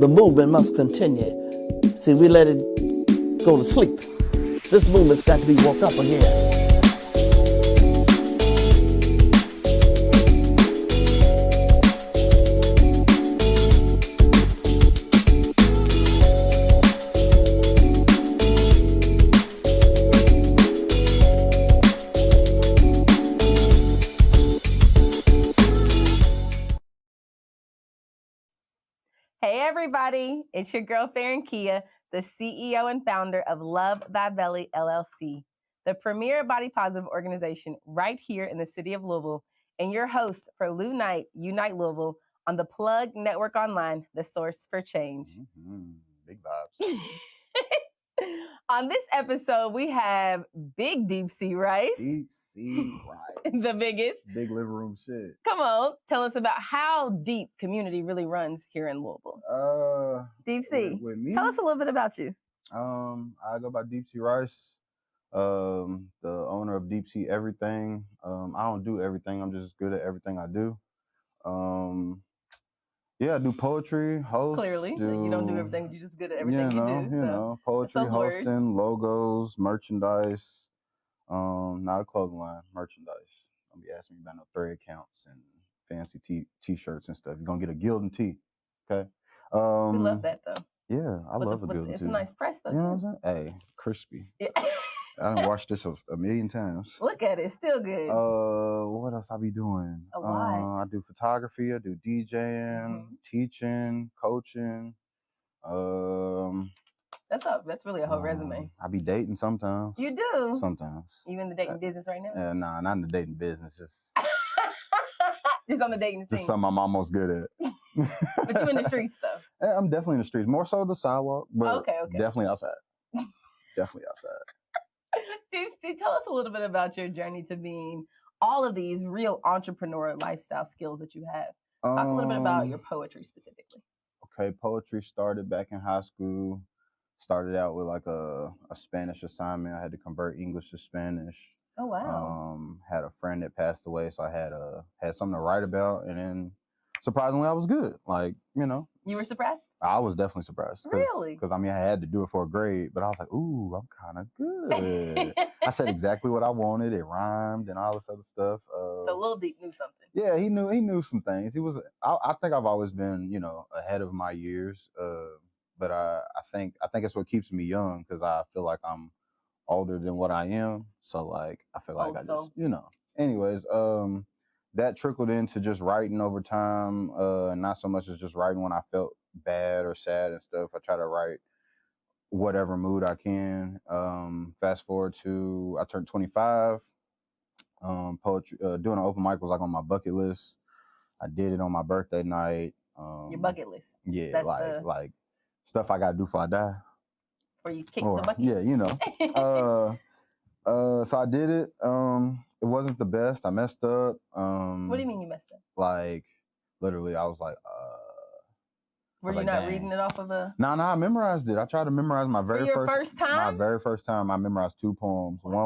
The movement must continue. See, we let it go to sleep. This movement's got to be woke up again. Hey everybody, it's your girl Farron Kia, the CEO and founder of Love Thy Belly LLC, the premier body positive organization right here in the city of Louisville, and your host for Lounite Unite Louisville on the Plug Network Online, the source for change. Big vibes. On this episode, we have big DeepSeaRice. DeepSeaRice. The biggest. Big living room shit. Come on, tell us about how deep community really runs here in Louisville. DeepSea, with me, tell us a little bit about you. I go by DeepSeaRice, the owner of DeepSea Everything. I don't do everything. I'm just good at everything I do. Yeah, I do poetry, host. Clearly, you don't do everything. You're just good at everything you do. You know, poetry, hosting, logos, merchandise. Not a clothing line, merchandise. Don't be asking me about no thread counts and fancy t-shirts and stuff. You're gonna get a Gildan tee, okay? We love that though. Yeah, I love a Gildan tee. It's a nice press though. You know what I'm saying? Hey, crispy. Yeah. I done watched this a million times. Look at it, still good. What else I be doing? A lot. I do photography. I do DJing, teaching, coaching. That's really a whole resume. I be dating sometimes. You do? Sometimes. You in the dating business right now? Nah, not in the dating business. Just on the dating scene. Just something I'm almost good at. But you in the streets though? I'm definitely in the streets. More so the sidewalk, but okay. Definitely outside. Definitely outside. Steve, tell us a little bit about your journey to being all of these real entrepreneur lifestyle skills that you have. Talk a little bit about your poetry specifically. Okay, poetry started back in high school. Started out with like a Spanish assignment. I had to convert English to Spanish. Oh wow. Had a friend that passed away, so I had something to write about, and then surprisingly I was good. Like, you know. You were surprised? I was definitely surprised. Really? Because I mean I had to do it for a grade, but I was like, ooh, I'm kind of good. I said exactly what I wanted. It rhymed and all this other stuff. So Lil Deep knew something. Yeah, he knew some things. He was. I think I've always been, you know, ahead of my years. But I think it's what keeps me young, because I feel like I'm older than what I am. So like I feel like just, you know. Anyways, that trickled into just writing over time. Not so much as just writing when I felt bad or sad and stuff. I try to write whatever mood I can. Fast forward to I turned 25. Poetry, doing an open mic was like on my bucket list. I did it on my birthday night. Your bucket list? Yeah, that's like stuff I gotta do before I die. Or you kick the bucket? Yeah, you know. So I did it. It wasn't the best. I messed up. What do you mean you messed up? Like literally, I was like, Were you not reading it off of a? No, I memorized it. I tried to memorize my first time. My very first time, I memorized 2 poems. One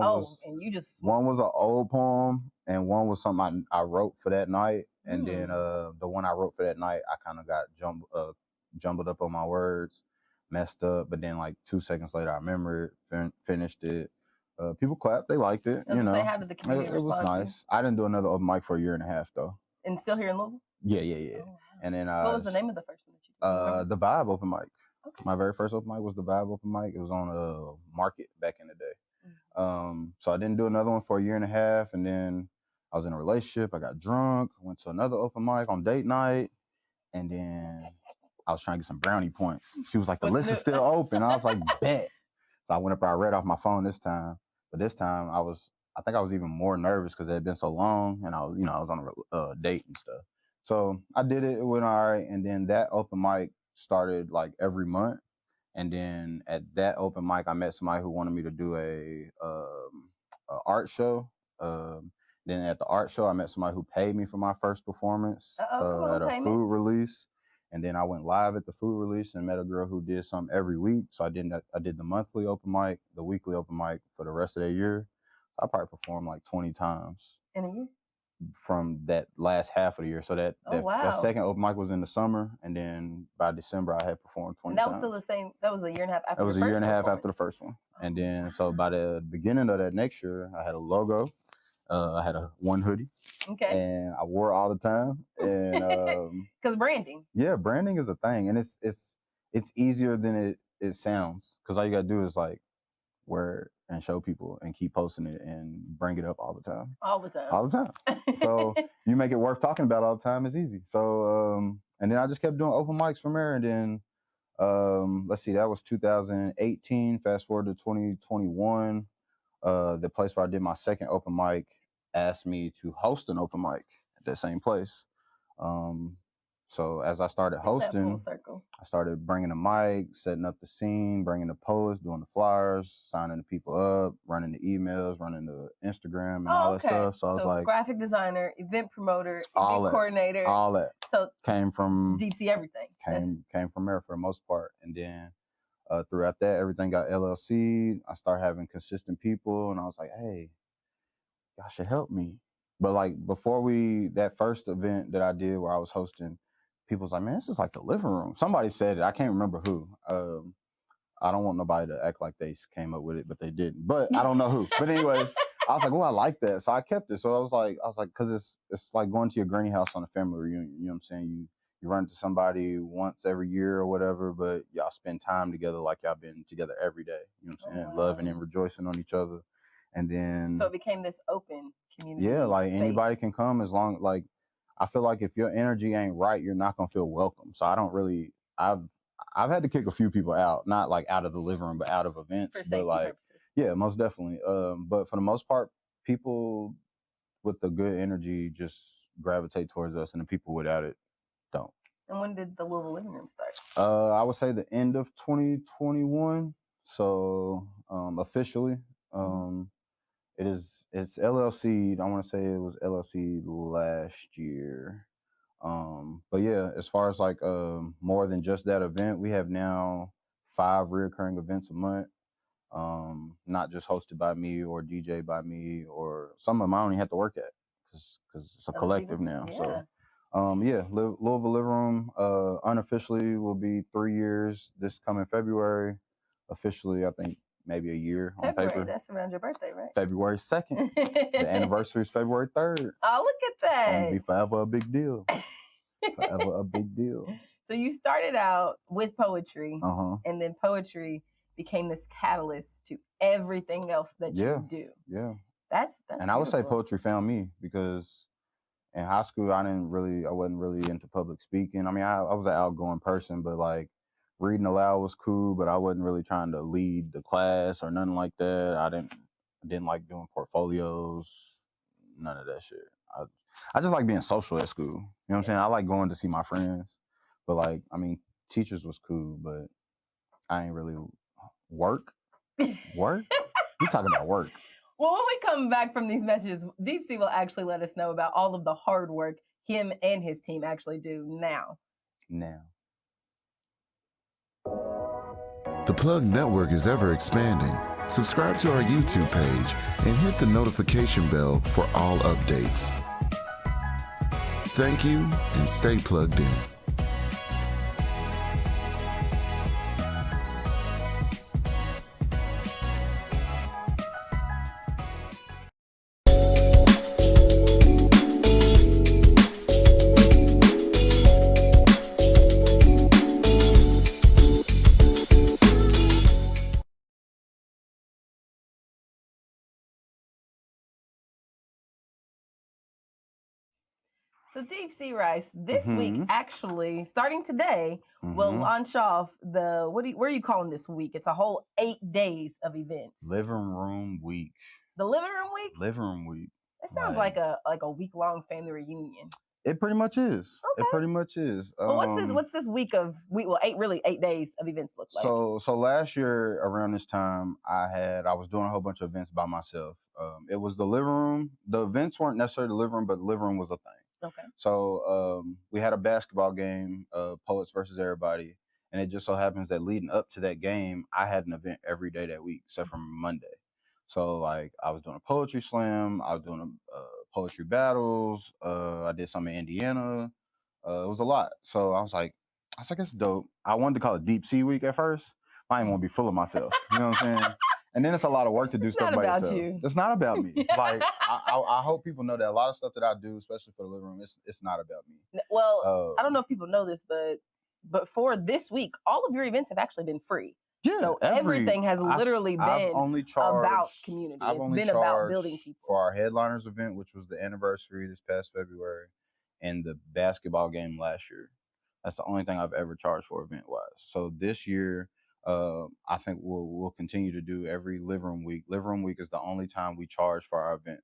was an old poem, and one was something I wrote for that night. And then the one I wrote for that night, I kind of got jumbled up on my words, messed up. But then like 2 seconds later, I remembered, finished it. People clapped. They liked it. You know, how did the community it was nice. I didn't do another open mic for a year and a half though. And still here in Louisville? Yeah. Oh, wow. And then what was the name of the first one that you did? The Vibe open mic. Okay. My very first open mic was the Vibe open mic. It was on a market back in the day. So I didn't do another one for a year and a half, and then I was in a relationship. I got drunk. Went to another open mic on date night, and then I was trying to get some brownie points. She was like, "The list is still open." I was like, "Bet." So I went up. I read off my phone this time, but this time I think I was even more nervous because it had been so long, and I was on a date and stuff. So I did it. It went all right, and then that open mic started like every month. And then at that open mic, I met somebody who wanted me to do a art show. Then at the art show, I met somebody who paid me for my first performance at a food release. And then I went live at the food release and met a girl who did something every week. So I did the monthly open mic, the weekly open mic for the rest of the year. I probably performed like 20 times. In a year? from that last half of the year. So that wow. second open mic was in the summer, and then by December I had performed 20 And that times. was still the same. That was a year and a half after. That was a year and a half after the first one. And then so by the beginning of that next year, I had a logo. I had one hoodie. Okay. And I wore it all the time. And because branding. Yeah, branding is a thing, and it's easier than it sounds, because all you gotta do is like wear it and show people and keep posting it and bring it up all the time. All the time. All the time. So you make it worth talking about all the time. It's easy. So and then I just kept doing open mics from there, and then let's see, that was 2018. Fast forward to 2021. The place where I did my second open mic asked me to host an open mic at that same place. So as I started hosting, I started bringing the mic, setting up the scene, bringing the posts, doing the flyers, signing the people up, running the emails, running the Instagram, and all that stuff. So I was like, graphic designer, event promoter, event coordinator, all that. So came from DeepSea everything. Came from there for the most part, and then throughout that, everything got LLC'd. I started having consistent people, and I was like, hey, y'all should help me. But like before that first event that I did where I was hosting, people was like, man, this is like the living room. Somebody said it. I can't remember who. I don't want nobody to act like they came up with it, but they didn't. But I don't know who. But anyways, I was like, oh, I like that. So I kept it. So I was like, because it's like going to your granny house on a family reunion. You know what I'm saying? You run into somebody once every year or whatever, but y'all spend time together like y'all been together every day. You know what I'm saying? Wow. Loving and rejoicing on each other. And then so it became this open community. Yeah, like space. Anybody can come, as long like I feel like if your energy ain't right, you're not gonna feel welcome. So I don't really I've had to kick a few people out, not like out of the living room, but out of events. For safety like purposes. Yeah, most definitely. But for the most part, people with the good energy just gravitate towards us, and the people without it don't. And when did the Louisville Living Room start? I would say the end of 2021. So officially. It's LLC. I want to say it was LLC last year. But yeah, as far as like more than just that event, we have now 5 recurring events a month. Not just hosted by me or DJ by me, or some of them I don't even have to work at, because it's a collective now. Yeah. So Louisville Living Room unofficially will be 3 years this coming February. Officially, I think maybe a year on paper. That's around your birthday, right? February 2nd. The anniversary is February 3rd. Oh, look at that. It's going to be forever a big deal. Forever a big deal. So you started out with poetry, and then poetry became this catalyst to everything else that you do. Yeah. That's and beautiful. I would say poetry found me, because in high school I wasn't really into public speaking. I mean, I was an outgoing person, but like reading aloud was cool, but I wasn't really trying to lead the class or nothing like that. I didn't like doing portfolios, none of that shit. I just like being social at school. You know what I'm saying? I like going to see my friends, but like, I mean, teachers was cool, but I ain't really work. Work? You talking about work? Well, when we come back from these messages, DeepSea will actually let us know about all of the hard work him and his team actually do now. The Plug Network is ever expanding. Subscribe to our YouTube page and hit the notification bell for all updates. Thank you, and stay plugged in. So DeepSeaRice, this week, actually, starting today, will launch off where are you calling this week? It's a whole 8 days of events. Living Room Week. The Living Room Week? Living Room Week. It sounds like a week-long family reunion. It pretty much is. Okay. It pretty much is. Well, what's this week of 8 days of events look like? So last year around this time, I was doing a whole bunch of events by myself. It was the living room. The events weren't necessarily the living room, but the living room was a thing. Okay. So we had a basketball game, Poets versus Everybody, and it just so happens that leading up to that game, I had an event every day that week except for Monday. So like I was doing a poetry slam, I was doing a poetry battles. I did some in Indiana. It was a lot. So I was like, it's dope. I wanted to call it DeepSea Week at first. I didn't want to be full of myself. You know what I'm saying? And then it's a lot of work to do stuff by yourself. It's not about you. It's not about me. Like I hope people know that a lot of stuff that I do, especially for the living room, it's not about me. Well, I don't know if people know this, but for this week, all of your events have actually been free. Yeah, so everything has literally been about community. It's been about building people. For our headliners event, which was the anniversary this past February, and the basketball game last year. That's the only thing I've ever charged for event-wise. So this year, I think we'll continue to do every Living Room Week. Living Room Week is the only time we charge for our events.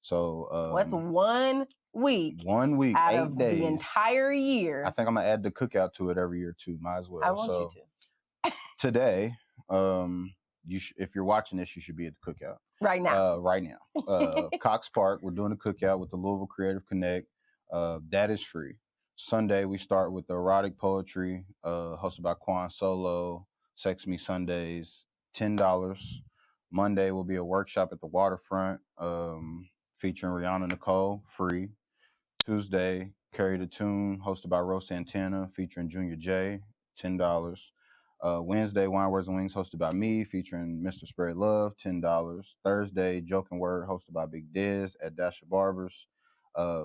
So what's 1 week? 1 week, out 8 of days. The entire year. I think I'm gonna add the cookout to it every year too. Might as well. I want you to. Today, if you're watching this, you should be at the cookout right now. Right now, Cox Park. We're doing a cookout with the Louisville Creative Connect. That is free. Sunday we start with the erotic poetry, hosted by Quan Solo. Sex Me Sundays, $10. Monday will be a workshop at the waterfront, featuring Rihanna Nicole, free. Tuesday, Carry the Tune, hosted by Rose Santana, featuring Junior J, $10. Wednesday, Wine Words and Wings, hosted by me, featuring Mr. Spread Love, $10. Thursday, Joke and Word, hosted by Big Diz at Dasher Barbers,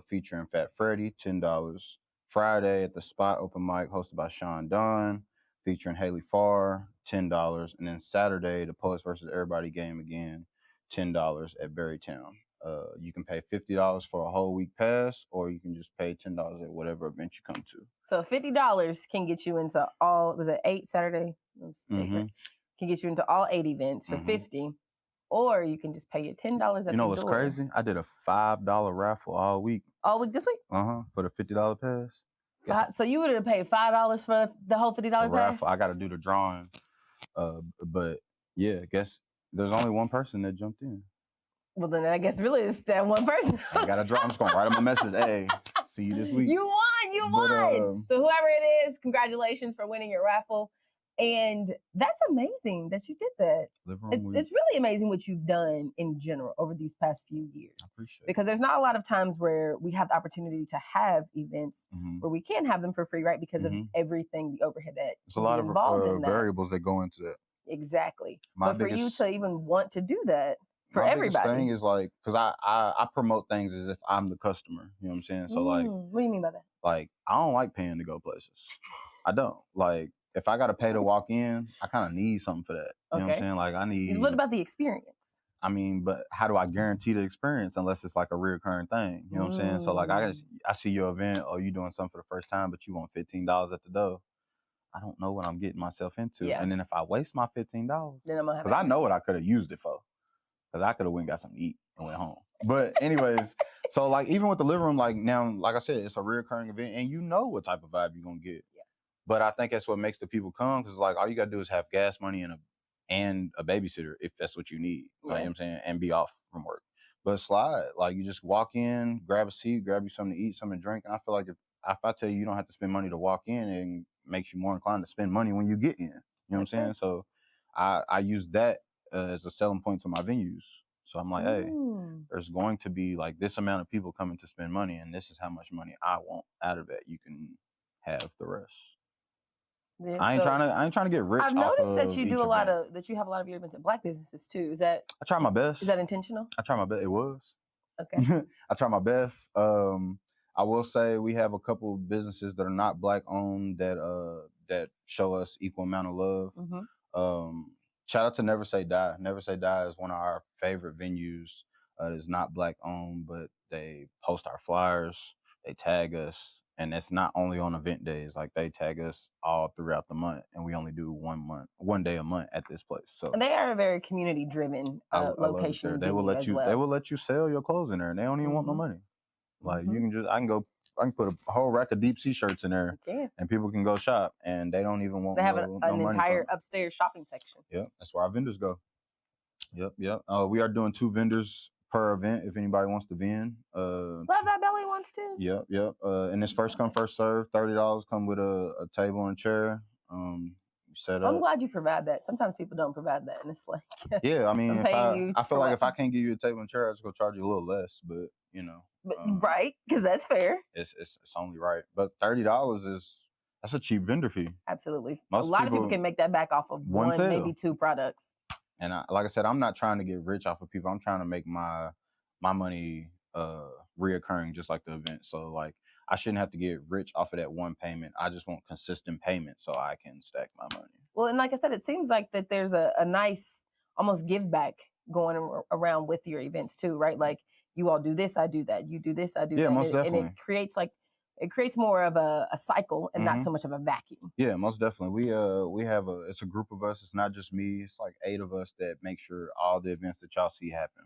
featuring Fat Freddy, $10. Friday at the Spot Open Mic, hosted by Sean Dunn, featuring Haley Farr, $10. And then Saturday, the Poets versus Everybody game again, $10 at Berrytown. You can pay $50 for a whole week pass, or you can just pay $10 at whatever event you come to. So $50 can get you into all, was it 8 Saturday? Can get you into all 8 events for $50. Or you can just pay your $10 at the door. You know what's crazy? I did a $5 raffle all week. All week this week? For the $50 pass. So you would have paid $5 for the whole $50 pass? Raffle. I got to do the drawing. But yeah, I guess there's only one person that jumped in. Well, then I guess really it's that one person. I got to draw. I'm just going to write him a message. Hey, see you this week. You won. So whoever it is, congratulations for winning your raffle. And that's amazing that you did that. It's really amazing what you've done in general over these past few years. I appreciate it. Because there's not a lot of times where we have the opportunity to have events where we can have them for free, right? Because of everything, the overhead that there's a lot of variables that go into that. Exactly. But for you to even want to do that for everybody. My thing is like, because I promote things as if I'm the customer. You know what I'm saying? So like, what do you mean by that? Like, I don't like paying to go places. I don't. Like, if I got to pay to walk in, I kind of need something for that. You know what I'm saying? Like, I need... What about the experience? I mean, but how do I guarantee the experience unless it's like a reoccurring thing? You know what I'm saying? So like, I see your event or you doing something for the first time, but you want $15 at the door. I don't know what I'm getting myself into. Yeah. And then if I waste my $15, then I'm gonna have, because I know what I could have used it for. Because I could have went and got something to eat and went home. But anyways, so like even with the living room, like now, like I said, it's a reoccurring event and you know what type of vibe you're gonna get. Yeah. But I think that's what makes the people come, because like all you gotta do is have gas money and a babysitter if that's what you need. You know what I'm saying? And be off from work. But slide. Like you just walk in, grab a seat, grab you something to eat, something to drink. And I feel like if I tell you don't have to spend money to walk in, it makes you more inclined to spend money when you get in. You know what I'm saying? So I use that as a selling point to my venues. So I'm like, hey, there's going to be like this amount of people coming to spend money, and this is how much money I want out of it. You can have the rest. Yeah, I ain't trying to get rich. I've noticed that you do that you have a lot of your events at Black businesses too. Is that? I try my best. Is that intentional? I try my best. It was. Okay. I try my best. I will say we have a couple of businesses that are not Black owned that show us equal amount of love. Shout out to Never Say Die. Never Say Die is one of our favorite venues. It's not Black owned, but they post our flyers, they tag us, and it's not only on event days. Like they tag us all throughout the month, and we only do 1 day a month at this place. So and they are a very community driven location. They will let you. They will let you sell your clothes in there, and they don't even want no money. Like you can just, I can put a whole rack of DeepSea shirts in there, and people can go shop, and they don't even want. They have an entire upstairs shopping section. Yep, that's where our vendors go. Yep. We are doing 2 vendors per event if anybody wants to vend. Love That Belly wants to. Yep. And it's first come, first serve. $30 come with a table and chair. Set up. I'm glad you provide that. Sometimes people don't provide that, and it's like I mean, I feel like if I can't give you a table and chair, I just go charge you a little less. But you know. But, right, because that's fair. It's only right. But $30 that's a cheap vendor fee. Absolutely. Most a lot of people can make that back off of one sale. maybe two products. And like I said, I'm not trying to get rich off of people. I'm trying to make my money reoccurring, just like the event. So like, I shouldn't have to get rich off of that one payment. I just want consistent payment so I can stack my money. Well, and like I said, it seems like that there's a nice almost give back going around with your events too, right? Like you all do this, I do that. You do this, I do that. Most definitely. And it creates more of a cycle and not so much of a vacuum. Yeah, most definitely. We have it's a group of us. It's not just me. It's like 8 of us that make sure all the events that y'all see happen.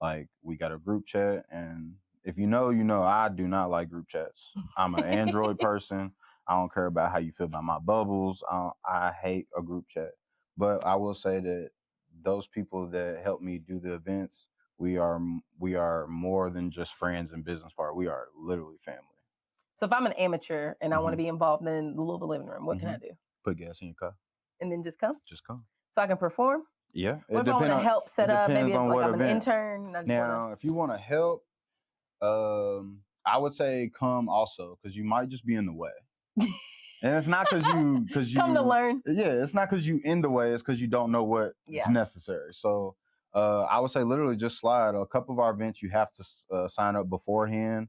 Like we got a group chat, and if you know, I do not like group chats. I'm an Android person. I don't care about how you feel about my bubbles. I hate a group chat. But I will say that those people that help me do the events, we are more than just friends and business partners. We are literally family. So if I'm an amateur and I want to be involved in the Louisville Living Room, what can I do? Put gas in your car. And then just come? Just come. So I can perform? Yeah. What if I want to help set up? Maybe it's like I'm an intern. Now, if you want to help, I would say come also, because you might just be in the way. And it's not because you come to learn. Yeah, it's not because you in the way. It's because you don't know what is necessary. So I would say literally just slide. A couple of our events you have to sign up beforehand.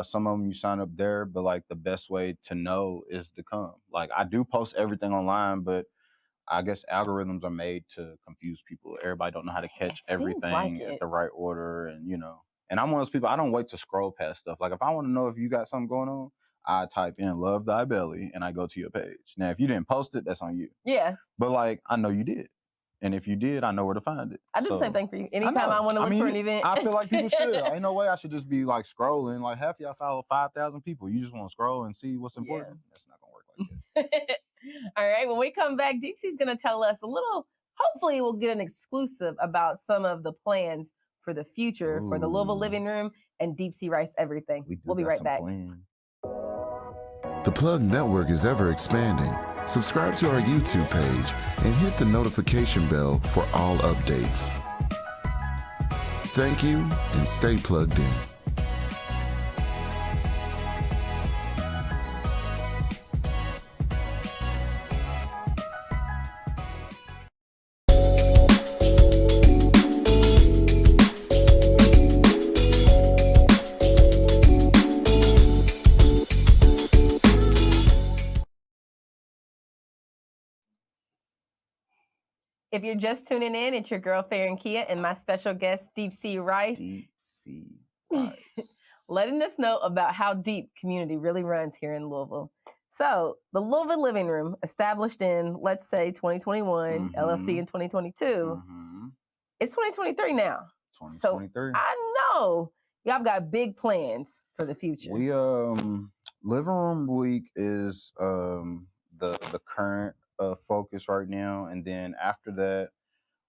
Some of them you sign up there, but like the best way to know is to come. Like I do post everything online, but I guess algorithms are made to confuse people. Everybody don't know how to catch everything at the right order, and And I'm one of those people, I don't wait to scroll past stuff. Like if I want to know if you got something going on, I type in "Love Thy Belly" and I go to your page. Now, if you didn't post it, that's on you. Yeah. But like I know you did. And if you did, I know where to find it. I do the same thing for you. Anytime I want to look for an event. I feel like people should. Ain't no way I should just be like scrolling. Like half y'all follow 5,000 people. You just want to scroll and see what's important. Yeah. That's not going to work like that. All right. When we come back, DeepSea's going to tell us a little, hopefully we'll get an exclusive about some of the plans for the future for the Louisville Living Room and DeepSeaRice everything. We'll be right back. The Plug Network is ever expanding. Subscribe to our YouTube page and hit the notification bell for all updates. Thank you and stay plugged in. If you're just tuning in, it's your girl, Farron Kia, and my special guest, DeepSeaRice. DeepSeaRice. Letting us know about how deep community really runs here in Louisville. So, the Louisville Living Room, established in, let's say, 2021, LLC in 2022. It's 2023 now. 2023. So, I know y'all got big plans for the future. We, Living Room Week is the current focus right now, and then after that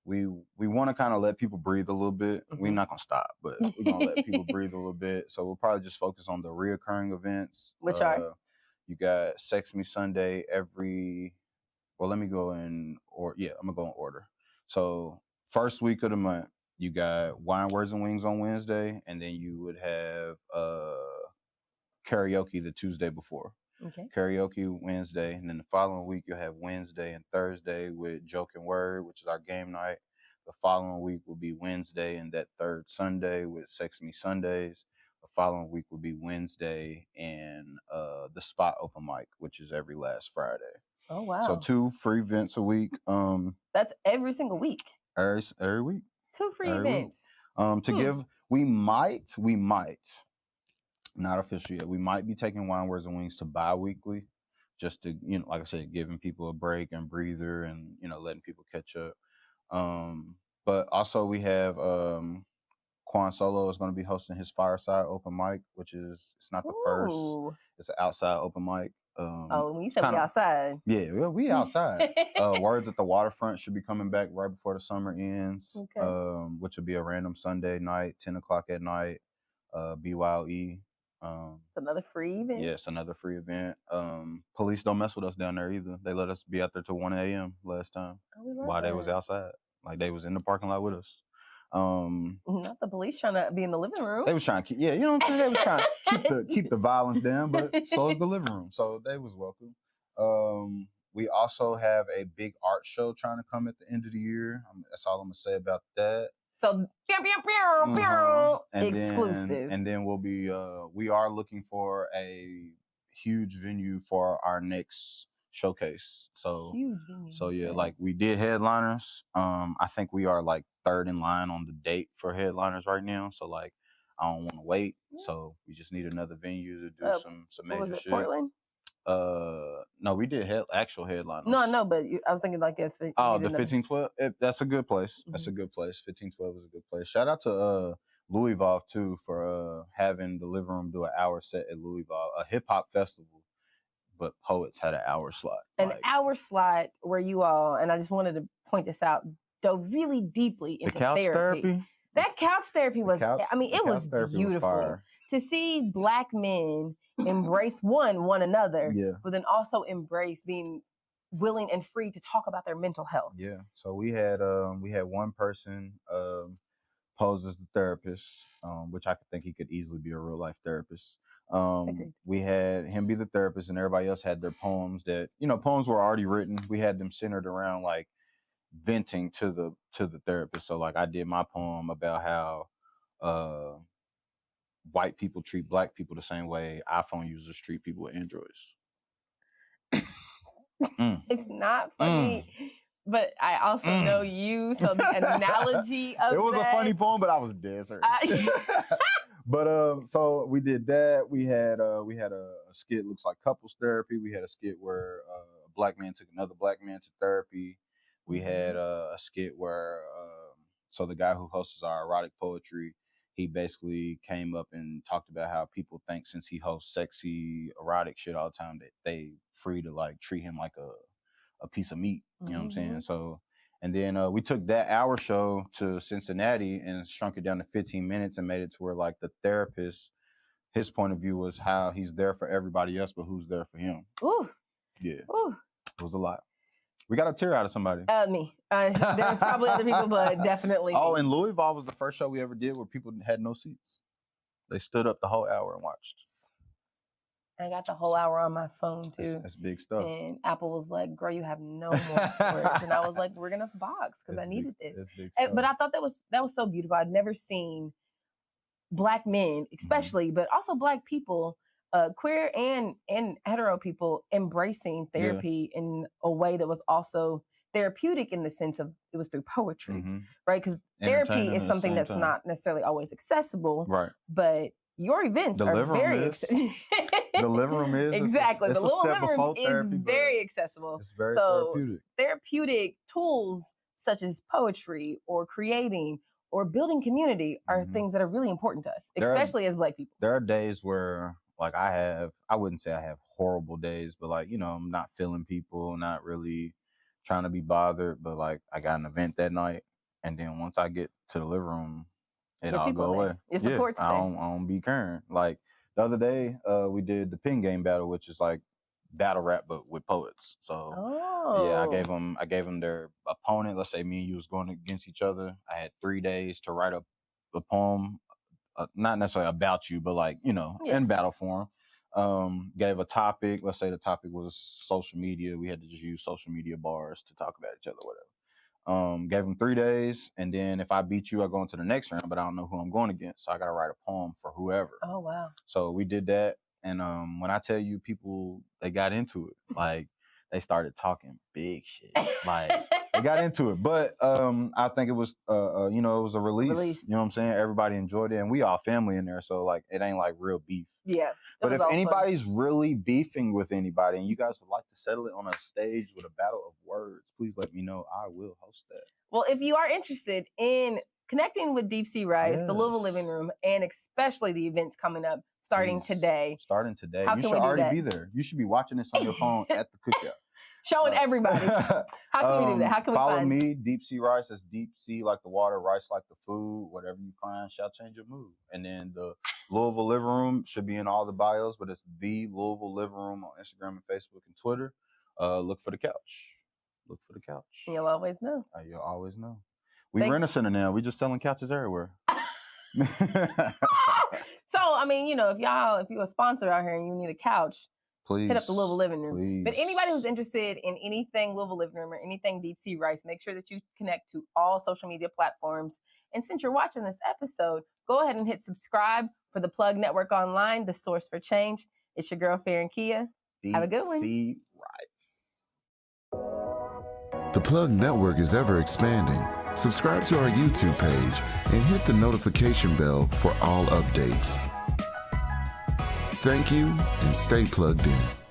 we want to kind of let people breathe a little bit. We're not gonna stop, but we're gonna let people breathe a little bit, so we'll probably just focus on the reoccurring events, which are you got Sex Me Sunday let me go in I'm gonna go in order. So first week of the month you got Wine, Words, and Wings on Wednesday, and then you would have karaoke the Tuesday before. Okay. Karaoke Wednesday, and then the following week you'll have Wednesday and Thursday with Joke and Word, which is our game night. The following week will be Wednesday and that third Sunday with Sex Me Sundays. The following week will be Wednesday and the Spot Open Mic, which is every last Friday. Oh wow! So 2 free events a week. That's every single week. Every week. 2 free events. Give, we might. Not official yet. We might be taking Wine, Words, and Wings to bi-weekly, just to, like I said, giving people a break and breather, and letting people catch up. But also we have Quan Solo is going to be hosting his Fireside Open Mic, which is, it's not the first. It's an outside open mic. When you said we outside. Yeah, we outside. Words at the Waterfront should be coming back right before the summer ends. Okay. Which will be a random Sunday night, 10 o'clock at night. BYOE. It's another free event. Yeah, it's another free event. Police don't mess with us down there either. They let us be out there till 1 a.m. last time while they was outside. Like they was in the parking lot with us. Not the police trying to be in the living room. They was trying to keep, you know what I'm saying? They was trying to keep the violence down, but so is the living room. So they was welcome. We also have a big art show trying to come at the end of the year. That's all I'm gonna say about that. So exclusive. And then we'll be we are looking for a huge venue for our next showcase. So Huge venue. So yeah, like we did headliners. I think we are like third in line on the date for headliners right now. So like I don't want to wait. So we just need another venue to do some major was it, shit. Portland? No, we did actual headliners. No, but I was thinking like if the 1512. That's a good place. Mm-hmm. That's a good place. 1512 is a good place. Shout out to Louisville too for having the living room do an hour set at Louisville, a hip hop festival. But Poets had an hour slot. Hour slot where you all, and I just wanted to point this out, dove really deeply into couch therapy. That couch therapy was, it was beautiful. To see Black men embrace one another, but then also embrace being willing and free to talk about their mental health. Yeah. So we had one person pose as the therapist, which I could think he could easily be a real life therapist. We had him be the therapist, and everybody else had their poems that, poems were already written. We had them centered around like venting to the therapist. So like I did my poem about how white people treat Black people the same way iPhone users treat people with Androids. It's not funny. But I also know you, so the analogy of it was a funny poem, but I was dead serious. But so we did that. We had a skit, looks like couples therapy. We had a skit where a Black man took another Black man to therapy. We had a skit where so the guy who hosts our erotic poetry, he basically came up and talked about how people think since he hosts sexy erotic shit all the time that they free to like treat him like a piece of meat. You know what I'm saying? So, and then we took that hour show to Cincinnati and shrunk it down to 15 minutes and made it to where like the therapist, his point of view was how he's there for everybody else, but who's there for him. Ooh. Yeah. Ooh. It was a lot. We got a tear out of somebody. Me. There's probably other people, but definitely. Oh, and Louisville was the first show we ever did where people had no seats. They stood up the whole hour and watched. I got the whole hour on my phone too. That's big stuff. And Apple was like, "Girl, you have no more storage." And I was like, "We're gonna box because I needed this." But I thought that was so beautiful. I'd never seen Black men, especially, but also Black people, queer and hetero people, embracing therapy in a way that was also therapeutic in the sense of it was through poetry, right? Because therapy is something that's not necessarily always accessible, right? But your events are very accessible. The living room is exactly. It's the little living room therapy, is very accessible. It's very therapeutic. Therapeutic tools such as poetry or creating or building community are things that are really important to us, especially as Black people. There are days where, like, I wouldn't say I have horrible days, but like, I'm not feeling people, not really trying to be bothered, but like I got an event that night, and then once I get to the living room, it all go away. Your support's there. I don't be caring. Like the other day, we did the pin game battle, which is like battle rap but with poets. So yeah, I gave them their opponent. Let's say me and you was going against each other. I had 3 days to write a poem, not necessarily about you, but like in battle form. Gave a topic. Let's say the topic was social media. We had to just use social media bars to talk about each other, whatever. Gave them 3 days, and then if I beat you, I go into the next round, but I don't know who I'm going against, so I gotta write a poem for whoever. Oh wow! So we did that, and when I tell you, people they got into it, like they started talking big shit, like they got into it. But I think it was it was a release. You know what I'm saying? Everybody enjoyed it, and we all family in there, so like it ain't like real beef. Yeah. But if anybody's really beefing with anybody and you guys would like to settle it on a stage with a battle of words, please let me know. I will host that. Well, if you are interested in connecting with DeepSeaRice, the Louisville Living Room, and especially the events coming up starting today. Starting today. You should already be there. You should be watching this on your phone at the cookout. Showing everybody. How can we do that? How can we follow find me, DeepSeaRice. That's deep sea like the water, rice like the food. Whatever you find shall change your mood. And then the Louisville Living Room should be in all the bios, but it's the Louisville Living Room on Instagram and Facebook and Twitter. Look for the couch. Look for the couch. You'll always know. You'll always know. We rent a center now. We just selling couches everywhere. So, I mean, you know, if you're a sponsor out here and you need a couch, Please hit up the Louisville Living Room. please. But anybody who's interested in anything Louisville Living Room or anything DeepSeaRice, make sure that you connect to all social media platforms. And since you're watching this episode, go ahead and hit subscribe for the Plug Network Online, the source for change. It's your girl, Farron Kia. Have a good one. DeepSeaRice. The Plug Network is ever expanding. Subscribe to our YouTube page and hit the notification bell for all updates. Thank you and stay plugged in.